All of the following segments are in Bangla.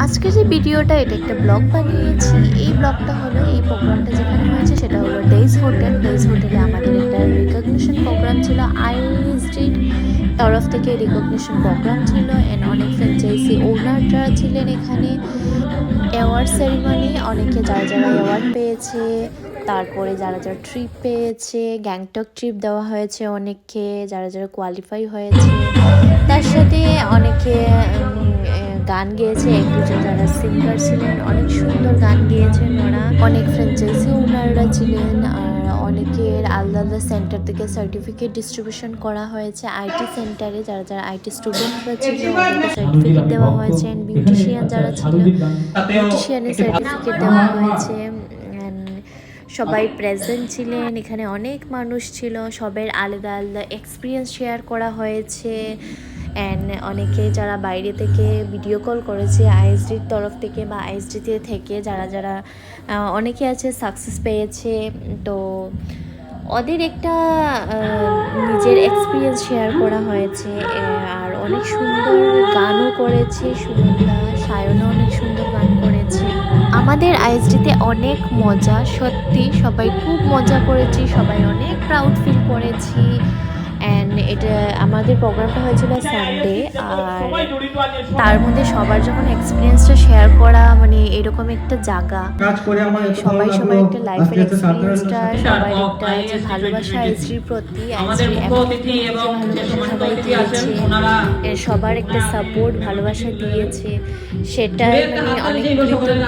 আজকে যে ভিডিওটা এটা একটা ব্লগ বানিয়েছি। এই ব্লগটা হলো এই প্রোগ্রামটা যেখানে হয়েছে সেটা হলো ডেইজ হোটেল। ডেইজ হোটেলে আমাদের একটা রিকগনিশন প্রোগ্রাম ছিল। আইএসডির তরফ থেকে রিকগনিশন প্রোগ্রাম ছিল এন্ড অনেক ফ্র্যাঞ্চাইজি ওনাররা ছিলেন এখানে। অ্যাওয়ার্ড সেরিমনি, অনেকে যারা যারা অ্যাওয়ার্ড পেয়েছে, তারপরে যারা যারা ট্রিপ পেয়েছে, গ্যাংটক ট্রিপ দেওয়া হয়েছে অনেককে, যারা যারা কোয়ালিফাই হয়েছে। তার সাথে অনেকে গান গেয়েছে, এক দুজন যারা সিঙ্গার ছিলেন অনেক সুন্দর গান গেয়েছেন ওরা। অনেক ফ্র্যাঞ্চাইজি ওনাররা ছিলেন, আর অনেকের আলাদা আলাদা সেন্টার থেকে সার্টিফিকেট ডিস্ট্রিবিউশন করা হয়েছে। আইটি সেন্টারে যারা যারা আইটি স্টুডেন্টরা ছিল ওদেরকে সার্টিফিকেট দেওয়া হয়েছে। অ্যান্ড বিউটিশিয়ান যারা ছিল বিউটিশিয়ানের সার্টিফিকেট দেওয়া হয়েছে। সবাই প্রেজেন্ট ছিলেন এখানে, অনেক মানুষ ছিল, সবার আলাদা আলাদা এক্সপিরিয়েন্স শেয়ার করা হয়েছে। অ্যান্ড অনেকে যারা বাইরে থেকে ভিডিও কল করেছে আইএসডির তরফ থেকে বা আইএসডিতে থেকে, যারা যারা অনেকে আছে সাকসেস পেয়েছে, তো ওদের একটা নিজের এক্সপিরিয়েন্স শেয়ার করা হয়েছে। আর অনেক সুন্দর গানও করেছে সুনন্দা, সায়নও অনেক সুন্দর গান করেছে। আমাদের আইএসডিতে অনেক মজা, সত্যি সবাই খুব মজা করেছি, সবাই অনেক প্রাউড ফিল করেছি। অ্যান্ড এটা আমাদের প্রোগ্রামটা হয়েছিল সানডে, আর তার মধ্যে সবার যখন এক্সপিরিয়েন্সটা শেয়ার করা, মানে এরকম একটা জায়গা, সবাই সবার একটা লাইফের এক্সপিরিয়েন্সটা, সবার একটা যে ভালোবাসা আইএসডির প্রতি, আইএসডি সবাই দিয়েছে, সবার একটা সাপোর্ট ভালোবাসা দিয়েছে, সেটা মানে অনেক কৃতজ্ঞ।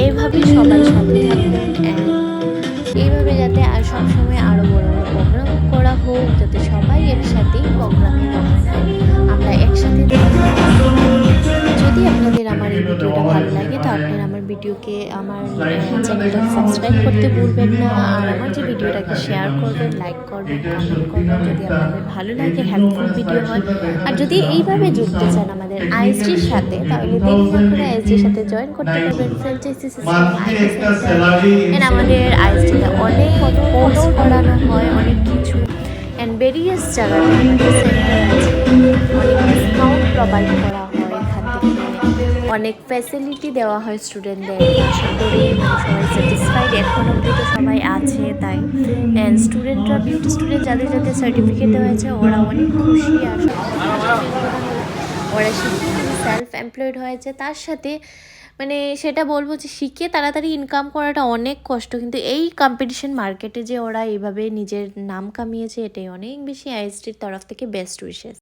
এভাবেই সবাই সাথে থাকবেন, এইভাবে যাতে আর সবসময় আরও বড় বড় প্রোগ্রাম করা হোক, যাতে সবাই একসাথেই প্রোগ্রামে আমরা একসাথে। যদি আপনাদের আমার এই ভিডিওটা ভালো লাগে তো আপনারা আমার ভিডিওকে, আমার চ্যানেলটা সাবস্ক্রাইব করতে ভুলবেন না। আর আমার যে ভিডিওটাকে শেয়ার করবেন, লাইক করবেন, কমেন্ট করবেন যদি আপনাদের ভালো লাগে, হেল্পফুল ভিডিও হয়। আর যদি এইভাবে যুক্ত চান আমাদের আইএসডির সাথে, তাহলে দেরি না করে আইএসডির সাথে জয়েন করতে পারবেন। ফ্র্যাঞ্চাইজি সিস্টেম, আইটি সেন্টার, আমাদের আইএসডিতে অনেক কোর্স করানো হয়, অনেক কিছু, অ্যান্ড ভেরিয়াস জায়গাতে আমাদের সেন্টার আছে, অনেক ডিসকাউন্ট প্রোভাইড করা হয় এখান থেকে, অনেক ফ্যাসিলিটি দেওয়া হয় স্টুডেন্টদের। আশা করি সবাই স্যাটিসফাইড এখন অবধি তো সবাই আছে তাই। অ্যান্ড স্টুডেন্টরা, বিউটি স্টুডেন্ট যাদের যাদের সার্টিফিকেট দেওয়া হয়েছে ওরা অনেক খুশি। আর ওরা শিখে সেলফ এমপ্লয়েড হয়েছে। তার সাথে মানে সেটা বলবো যে শিখে তাড়াতাড়ি ইনকাম করাটা অনেক কষ্ট, কিন্তু এই কম্পিটিশন মার্কেটে যে ওরা এইভাবে নিজের নাম কামিয়েছে, এটাই অনেক বেশি আইএসডির তরফ থেকে বেস্ট উইশেস।